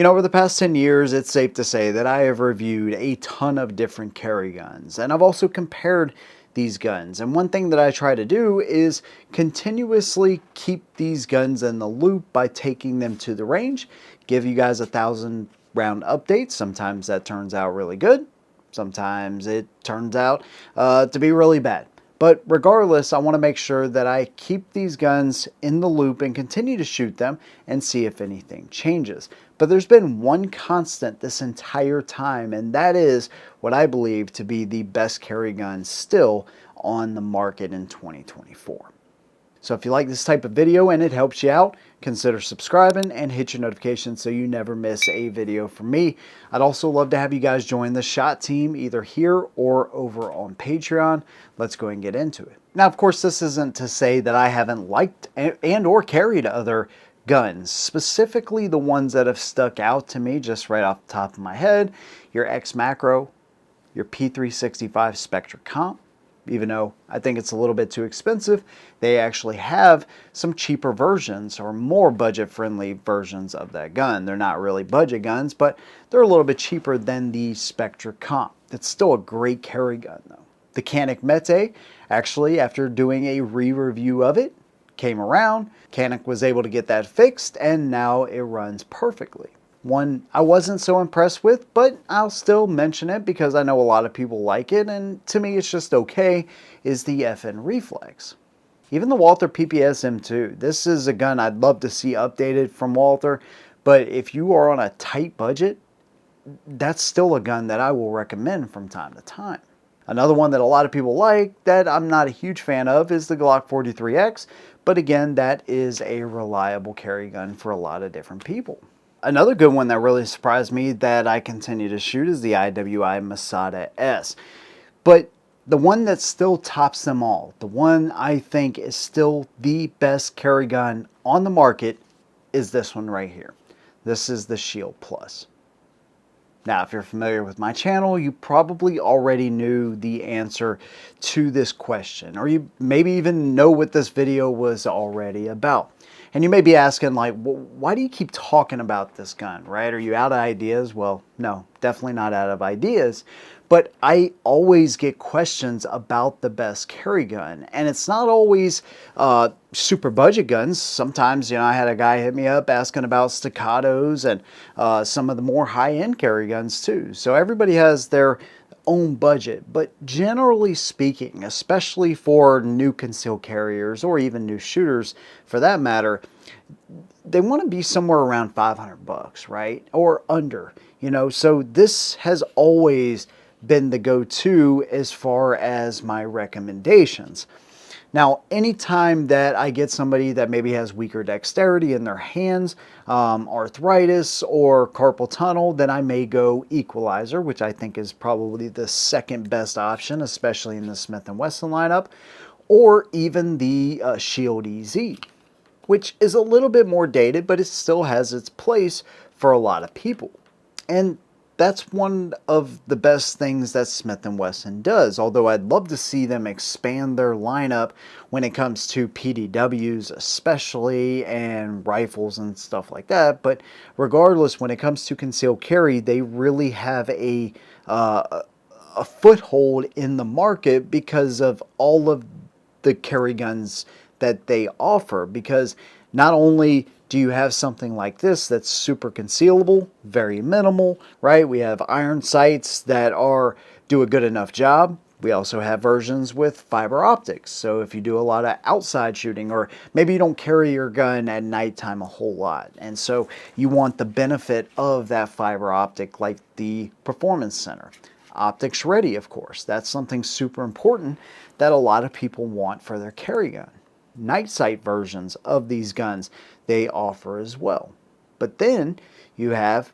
Over the past 10 years, it's safe to say that I have reviewed a ton of different carry guns, and I've also compared these guns. And one thing that I try to do is continuously keep these guns in the loop by taking them to the range, give you guys 1,000 round updates. Sometimes that turns out really good. Sometimes it turns out to be really bad. But regardless, I want to make sure that I keep these guns in the loop and continue to shoot them and see if anything changes. But there's been one constant this entire time, and that is what I believe to be the best carry gun still on the market in 2024. So if you like this type of video and it helps you out, consider subscribing and hit your notifications so you never miss a video from me. I'd also love to have you guys join the SHOT team either here or over on Patreon. Let's go and get into it. Now, of course, this isn't to say that I haven't liked and or carried other guns, specifically the ones that have stuck out to me just right off the top of my head. Your X Macro, your P365 Spectra Comp. Even though I think it's a little bit too expensive, they actually have some cheaper versions or more budget-friendly versions of that gun. They're not really budget guns, but they're a little bit cheaper than the Spectra Comp. It's still a great carry gun, though. The Canik Mete, actually, after doing a re-review of it, came around. Canik was able to get that fixed, and now it runs perfectly. One I wasn't so impressed with, but I'll still mention it because I know a lot of people like it, and to me it's just okay, is the FN Reflex. Even the Walther PPS M2. This is a gun I'd love to see updated from Walther, but if you are on a tight budget, that's still a gun that I will recommend from time to time. Another one that a lot of people like that I'm not a huge fan of is the Glock 43X, but again, that is a reliable carry gun for a lot of different people. Another good one that really surprised me that I continue to shoot is the IWI Masada S. But the one that still tops them all, the one I think is still the best carry gun on the market, is this one right here. This is the Shield Plus. Now, if you're familiar with my channel, you probably already knew the answer to this question, or you maybe even know what this video was already about. And you may be asking, like, well, why do you keep talking about this gun, right? Are you out of ideas? Well, no, definitely not out of ideas. But I always get questions about the best carry gun. And it's not always super budget guns. Sometimes, I had a guy hit me up asking about staccatos and some of the more high-end carry guns too. So everybody has their own budget, but generally speaking, especially for new concealed carriers or even new shooters for that matter, they want to be somewhere around 500 bucks, right? Or under, so this has always been the go-to as far as my recommendations. Now, anytime that I get somebody that maybe has weaker dexterity in their hands, arthritis or carpal tunnel, then I may go equalizer, which I think is probably the second best option, especially in the Smith & Wesson lineup, or even the Shield EZ, which is a little bit more dated, but it still has its place for a lot of people. And that's one of the best things that Smith & Wesson does, although I'd love to see them expand their lineup when it comes to PDWs especially, and rifles and stuff like that. But regardless, when it comes to concealed carry, they really have a foothold in the market because of all of the carry guns that they offer. Because not only do you have something like this that's super concealable, very minimal, right? We have iron sights that do a good enough job. We also have versions with fiber optics. So if you do a lot of outside shooting, or maybe you don't carry your gun at nighttime a whole lot, and so you want the benefit of that fiber optic, like the Performance Center. Optics ready, of course. That's something super important that a lot of people want for their carry gun. Night sight versions of these guns they offer as well. But then you have,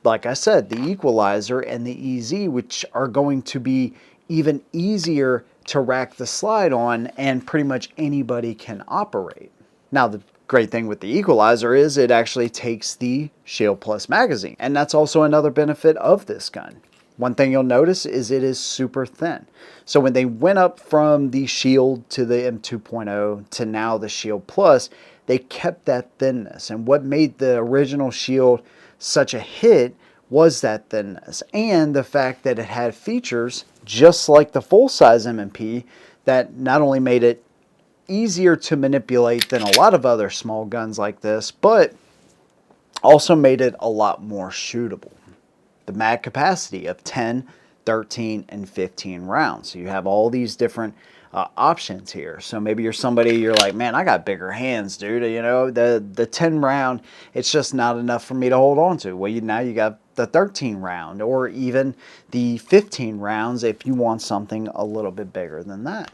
like I said, the equalizer and the EZ, which are going to be even easier to rack the slide on, and pretty much anybody can operate. Now, the great thing with the equalizer is it actually takes the Shield Plus magazine, and that's also another benefit of this gun. One thing you'll notice is it is super thin. So when they went up from the Shield to the M2.0 to now the Shield Plus, they kept that thinness. And what made the original Shield such a hit was that thinness and the fact that it had features just like the full-size M&P that not only made it easier to manipulate than a lot of other small guns like this, but also made it a lot more shootable. The mag capacity of 10, 13, and 15 rounds. So you have all these different options here. So maybe you're somebody, you're like, man, I got bigger hands, dude. You know, the 10 round, it's just not enough for me to hold on to. Well, now you got the 13 round or even the 15 rounds if you want something a little bit bigger than that.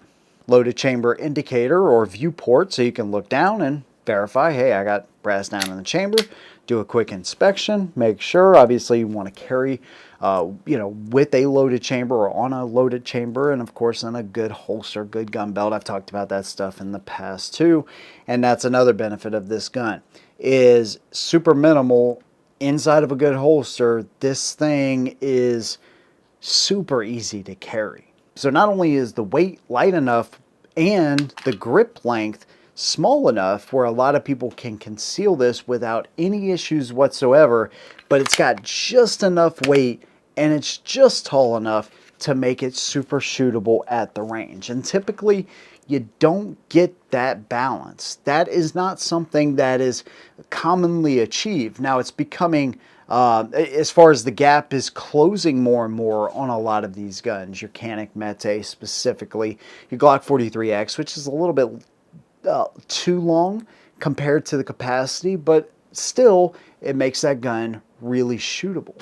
Loaded chamber indicator or viewport so you can look down and verify, hey, I got brass down in the chamber. Do a quick inspection, make sure. Obviously, you want to carry, with a loaded chamber or on a loaded chamber, and of course, in a good holster, good gun belt. I've talked about that stuff in the past too, and that's another benefit of this gun is super minimal inside of a good holster. This thing is super easy to carry. So not only is the weight light enough and the grip length small enough where a lot of people can conceal this without any issues whatsoever, but it's got just enough weight and it's just tall enough to make it super shootable at the range. And typically you don't get that balance. That is not something that is commonly achieved. Now it's becoming as far as the gap is closing more and more on a lot of these guns, your Canik Mete specifically, your Glock 43X, which is a little bit too long compared to the capacity, but still it makes that gun really shootable.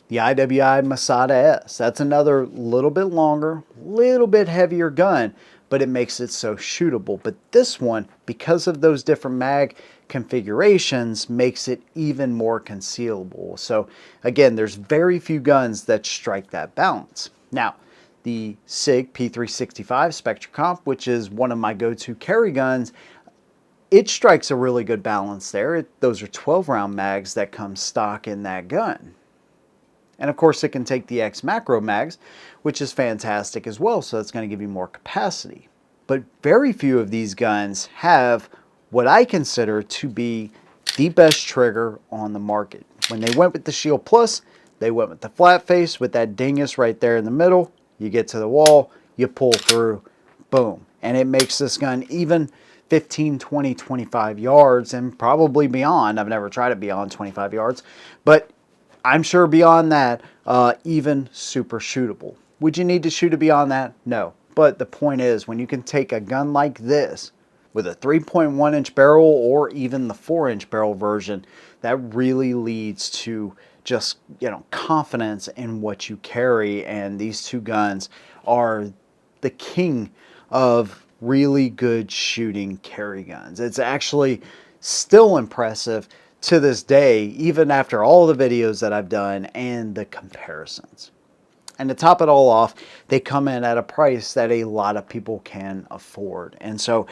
The IWI Masada S, that's another little bit longer, little bit heavier gun, but it makes it so shootable. But this one, because of those different mag configurations, makes it even more concealable. So again, there's very few guns that strike that balance. Now, the SIG P365 Spectre Comp, which is one of my go-to carry guns, it strikes a really good balance there. Those are 12-round mags that come stock in that gun. And of course, it can take the X macro mags, which is fantastic as well, so it's going to give you more capacity. But very few of these guns have what I consider to be the best trigger on the market. When they went with the Shield Plus, they went with the flat face with that dingus right there in the middle. You get to the wall, you pull through, boom. And it makes this gun even 15, 20, 25 yards and probably beyond. I've never tried it beyond 25 yards, but I'm sure beyond that, even super shootable. Would you need to shoot it beyond that? No. But the point is, when you can take a gun like this with a 3.1 inch barrel or even the 4-inch barrel version, that really leads to just, confidence in what you carry. And these two guns are the king of really good shooting carry guns. It's actually still impressive to this day, even after all the videos that I've done and the comparisons. And to top it all off, they come in at a price that a lot of people can afford. And so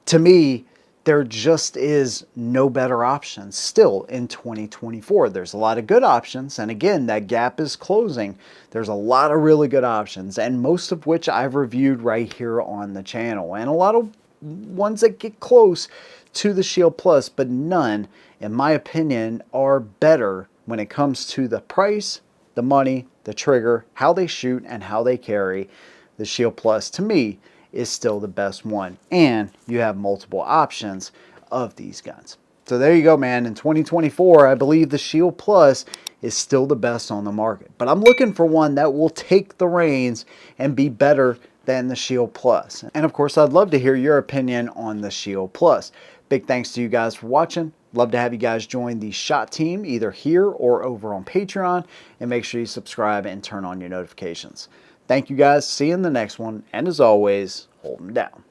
to me, there just is no better option still in 2024. There's a lot of good options. And again, that gap is closing. There's a lot of really good options, and most of which I've reviewed right here on the channel. And a lot of ones that get close to the Shield Plus, but none, in my opinion, are better when it comes to the price, the money, the trigger, how they shoot, and how they carry. The Shield Plus, to me, is still the best one. And you have multiple options of these guns. So there you go, man. In 2024, I believe the Shield Plus is still the best on the market. But I'm looking for one that will take the reins and be better than the Shield Plus. And of course, I'd love to hear your opinion on the Shield Plus. Big thanks to you guys for watching. Love to have you guys join the SHOT team either here or over on Patreon. And make sure you subscribe and turn on your notifications. Thank you guys. See you in the next one. And as always, hold them down.